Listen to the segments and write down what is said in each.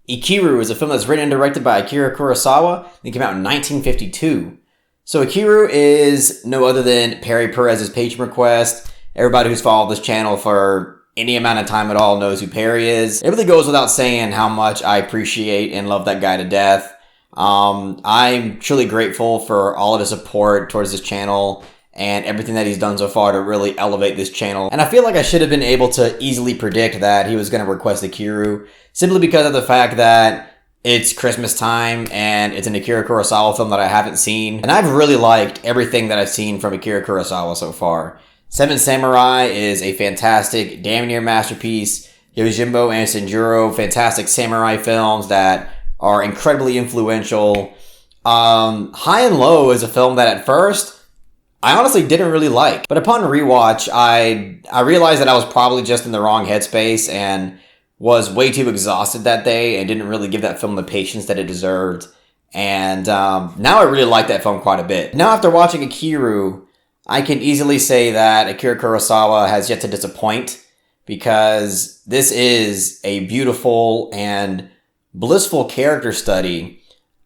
Ikiru is a film that's written and directed by Akira Kurosawa. It came out in 1952. So Ikiru is no other than Perry Perez's patron request. Everybody who's followed this channel for any amount of time at all knows who Perry is. It really goes without saying how much I appreciate and love that guy to death. I'm truly grateful for all of his support towards this channel and everything that he's done so far to really elevate this channel. And I feel like I should have been able to easily predict that he was going to request Ikiru, simply because of the fact that it's Christmas time and it's an Akira Kurosawa film that I haven't seen. And I've really liked everything that I've seen from Akira Kurosawa so far. Seven Samurai is a fantastic, damn near masterpiece. Yojimbo and Sanjuro, fantastic samurai films that are incredibly influential. High and Low is a film that at first I honestly didn't really like, but upon rewatch, I realized that I was probably just in the wrong headspace and was way too exhausted that day and didn't really give that film the patience that it deserved. And now I really like that film quite a bit. Now after watching Ikiru, I can easily say that Akira Kurosawa has yet to disappoint, because this is a beautiful and blissful character study,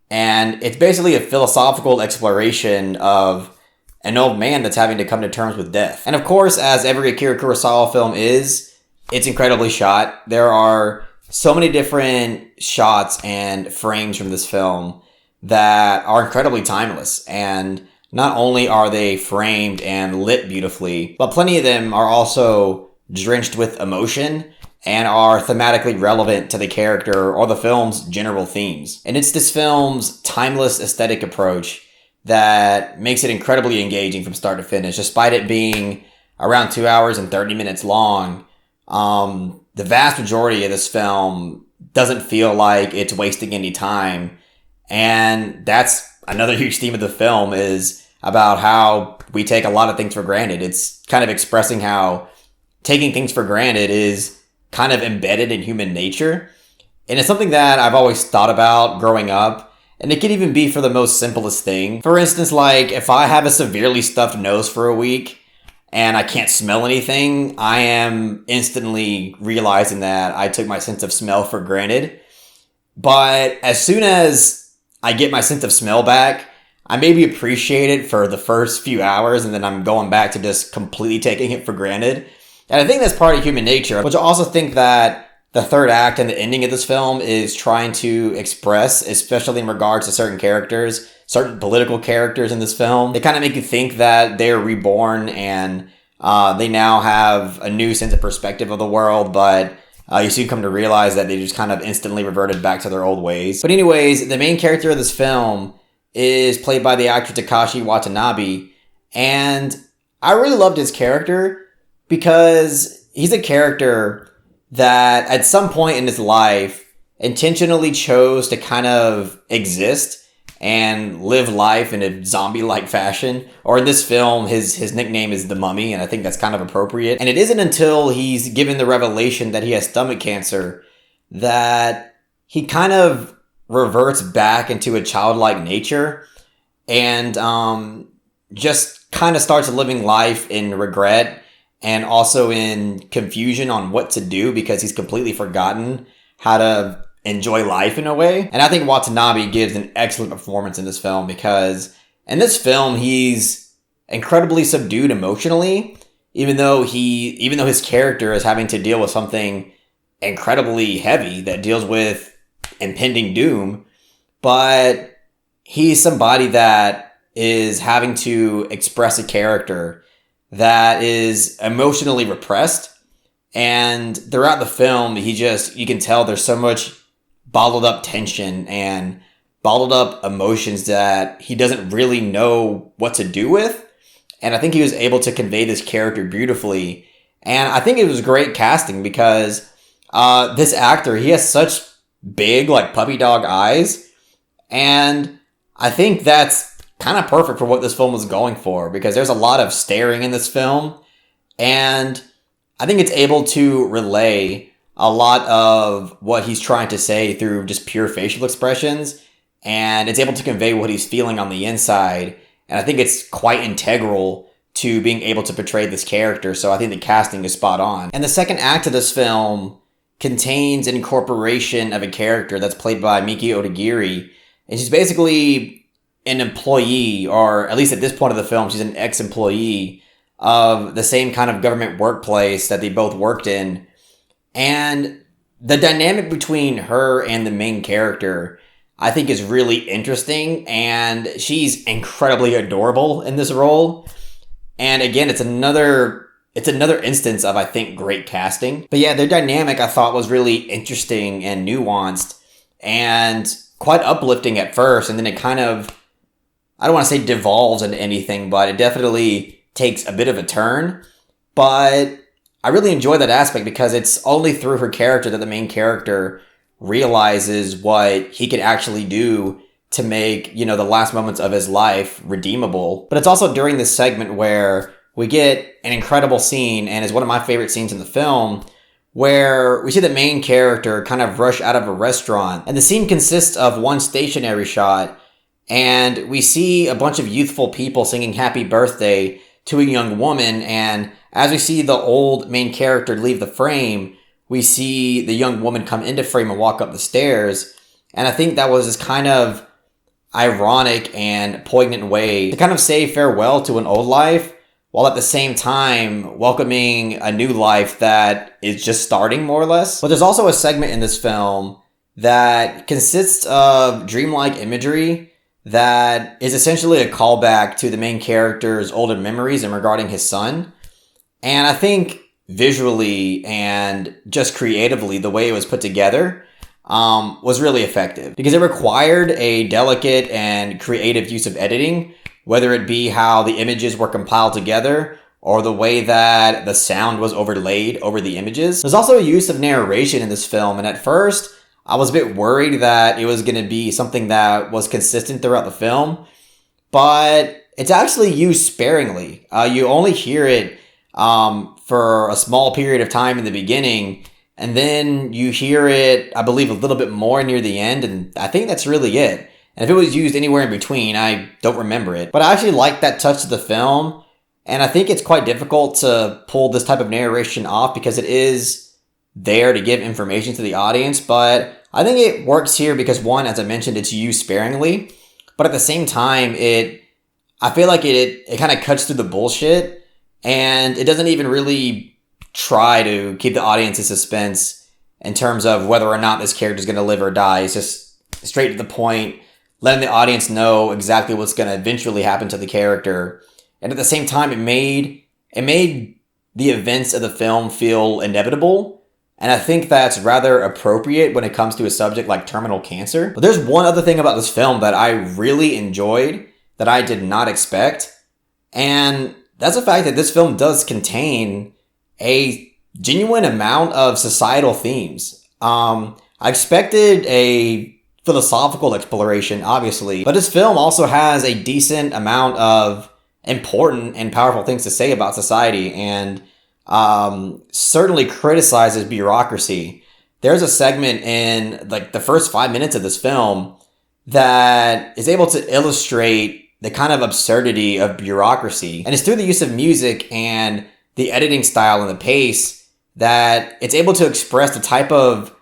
and it's basically a philosophical exploration of an old man that's having to come to terms with death. And of course, as every Akira Kurosawa film is, it's incredibly shot. There are so many different shots and frames from this film that are incredibly timeless. And not only are they framed and lit beautifully, but plenty of them are also drenched with emotion and are thematically relevant to the character or the film's general themes. And it's this film's timeless aesthetic approach that makes it incredibly engaging from start to finish, despite it being around 2 hours and 30 minutes long. The vast majority of this film doesn't feel like it's wasting any time. And that's another huge theme of the film, is about how we take a lot of things for granted. It's kind of expressing how taking things for granted is kind of embedded in human nature. And it's something that I've always thought about growing up. And it could even be for the most simplest thing. For instance, like if I have a severely stuffed nose for a week and I can't smell anything, I am instantly realizing that I took my sense of smell for granted. But as soon as I get my sense of smell back, I maybe appreciate it for the first few hours, and then I'm going back to just completely taking it for granted. And I think that's part of human nature, but I also think that the third act and the ending of this film is trying to express, especially in regards to certain characters, certain political characters in this film. They kind of make you think that they're reborn and they now have a new sense of perspective of the world, but you soon come to realize that they just kind of instantly reverted back to their old ways. But anyways, the main character of this film is played by the actor Takashi Watanabe, and I really loved his character because he's a character that at some point in his life intentionally chose to kind of exist and live life in a zombie-like fashion. Or in this film, his nickname is the Mummy, and I think that's kind of appropriate. And it isn't until he's given the revelation that he has stomach cancer that he kind of reverts back into a childlike nature and just kind of starts living life in regret and also in confusion on what to do, because he's completely forgotten how to enjoy life in a way. And I think Watanabe gives an excellent performance in this film, because in this film, he's incredibly subdued emotionally, even though his character is having to deal with something incredibly heavy that deals with impending doom. But he's somebody that is having to express a character that is emotionally repressed. And throughout the film, you can tell there's so much bottled up tension and bottled up emotions that he doesn't really know what to do with. And I think he was able to convey this character beautifully. And I think it was great casting, because this actor, he has such big, like, puppy dog eyes. And I think that's kind of perfect for what this film was going for, because there's a lot of staring in this film, and I think it's able to relay a lot of what he's trying to say through just pure facial expressions, and it's able to convey what he's feeling on the inside, and I think it's quite integral to being able to portray this character, so I think the casting is spot on. And the second act of this film contains an incorporation of a character that's played by Miki Odagiri. And she's basically an employee, or at least at this point of the film, she's an ex-employee of the same kind of government workplace that they both worked in. And the dynamic between her and the main character, I think, is really interesting, and she's incredibly adorable in this role. And again, it's another instance of, I think, great casting. But yeah, their dynamic I thought was really interesting and nuanced and quite uplifting at first, and then it kind of, I don't want to say devolves into anything, but it definitely takes a bit of a turn. But I really enjoy that aspect because it's only through her character that the main character realizes what he could actually do to make, the last moments of his life redeemable. But it's also during this segment where we get an incredible scene, and it's one of my favorite scenes in the film, where we see the main character kind of rush out of a restaurant. And the scene consists of one stationary shot, and we see a bunch of youthful people singing happy birthday to a young woman. And as we see the old main character leave the frame, we see the young woman come into frame and walk up the stairs. And I think that was this kind of ironic and poignant way to kind of say farewell to an old life, while at the same time welcoming a new life that is just starting, more or less. But there's also a segment in this film that consists of dreamlike imagery that is essentially a callback to the main character's older memories and regarding his son. And I think visually and just creatively, the way it was put together was really effective, because it required a delicate and creative use of editing, whether it be how the images were compiled together or the way that the sound was overlaid over the images. There's also a use of narration in this film, and at first I was a bit worried that it was going to be something that was consistent throughout the film, but it's actually used sparingly. You only hear it for a small period of time in the beginning, and then you hear it, I believe, a little bit more near the end, and I think that's really it. And if it was used anywhere in between, I don't remember it. But I actually like that touch to the film, and I think it's quite difficult to pull this type of narration off because it is there to give information to the audience. But I think it works here because, one, as I mentioned, it's used sparingly, but at the same time, I feel like it kind of cuts through the bullshit, and it doesn't even really try to keep the audience in suspense in terms of whether or not this character is going to live or die. It's just straight to the point, letting the audience know exactly what's going to eventually happen to the character. And at the same time, it made the events of the film feel inevitable. And I think that's rather appropriate when it comes to a subject like terminal cancer. But there's one other thing about this film that I really enjoyed that I did not expect. And that's the fact that this film does contain a genuine amount of societal themes. I expected a philosophical exploration, obviously, but this film also has a decent amount of important and powerful things to say about society, and certainly criticizes bureaucracy. There's a segment in the first 5 minutes of this film that is able to illustrate the kind of absurdity of bureaucracy, and it's through the use of music and the editing style and the pace that it's able to express the type of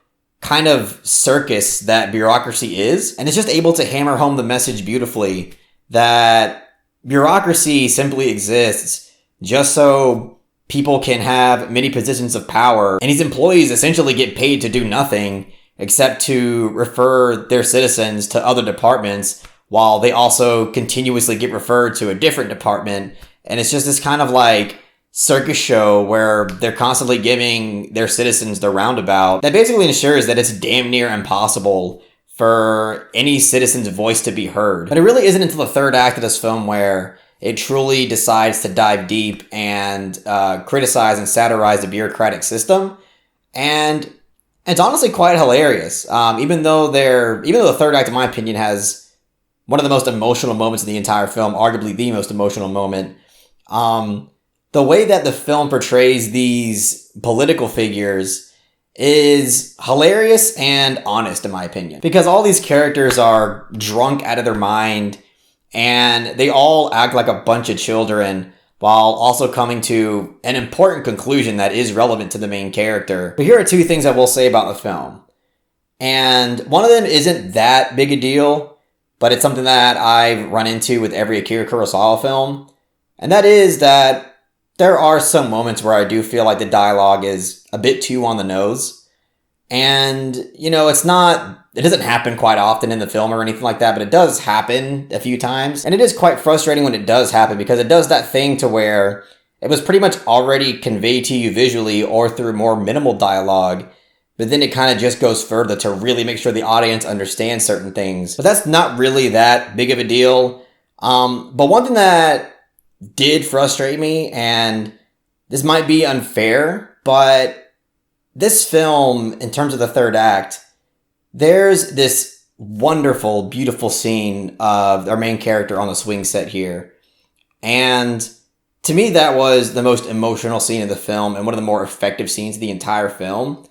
kind of circus that bureaucracy is. And it's just able to hammer home the message beautifully that bureaucracy simply exists just so people can have many positions of power. And these employees essentially get paid to do nothing except to refer their citizens to other departments, while they also continuously get referred to a different department. And it's just this kind of circus show where they're constantly giving their citizens the roundabout that basically ensures that it's damn near impossible for any citizen's voice to be heard. But it really isn't until the third act of this film where it truly decides to dive deep and criticize and satirize the bureaucratic system. And it's honestly quite hilarious. Even though the third act, in my opinion, has one of the most emotional moments in the entire film, arguably the most emotional moment, the way that the film portrays these political figures is hilarious and honest, in my opinion. Because all these characters are drunk out of their mind, and they all act like a bunch of children. while also coming to an important conclusion that is relevant to the main character. But here are two things I will say about the film. And one of them isn't that big a deal, but it's something that I've run into with every Akira Kurosawa film. And that is that there are some moments where I do feel like the dialogue is a bit too on the nose. And, you know, it doesn't happen quite often in the film or anything like that, but it does happen a few times. And it is quite frustrating when it does happen because it does that thing to where it was pretty much already conveyed to you visually or through more minimal dialogue, but then it kind of just goes further to really make sure the audience understands certain things. But that's not really that big of a deal. But one thing that did frustrate me, and this might be unfair, but this film, in terms of the third act, there's this wonderful, beautiful scene of our main character on the swing set here. And to me, that was the most emotional scene of the film and one of the more effective scenes of the entire film.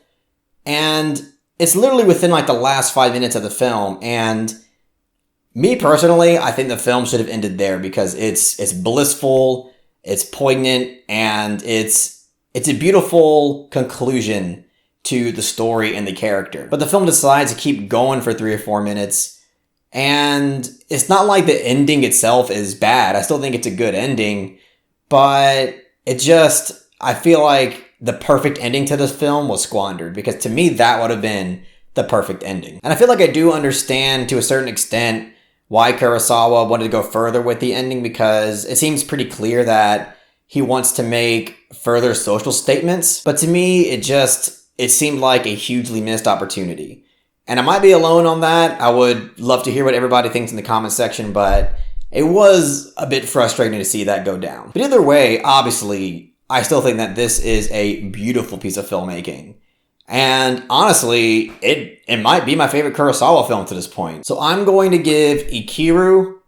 And it's literally within like the last 5 minutes of the film. And me personally, I think the film should have ended there because it's blissful, it's poignant, and it's a beautiful conclusion to the story and the character. But the film decides to keep going for 3 or 4 minutes. And it's not like the ending itself is bad. I still think it's a good ending. But I feel like the perfect ending to this film was squandered, because to me, that would have been the perfect ending. And I feel like I do understand to a certain extent why Kurosawa wanted to go further with the ending, because it seems pretty clear that he wants to make further social statements. But to me, it seemed like a hugely missed opportunity. And I might be alone on that. I would love to hear what everybody thinks in the comment section, but it was a bit frustrating to see that go down. But either way, obviously, I still think that this is a beautiful piece of filmmaking. And honestly, it might be my favorite Kurosawa film to this point. So I'm going to give Ikiru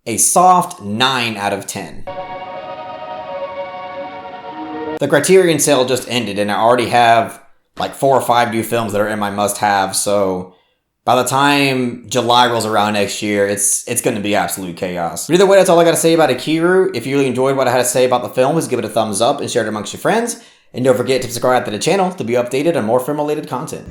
a soft 9 out of 10. The Criterion sale just ended and I already have like 4 or 5 new films that are in my must-have. So by the time July rolls around next year, it's going to be absolute chaos. But either way, that's all I got to say about Ikiru. If you really enjoyed what I had to say about the film, just give it a thumbs up and share it amongst your friends. And don't forget to subscribe to the channel to be updated on more film-related content.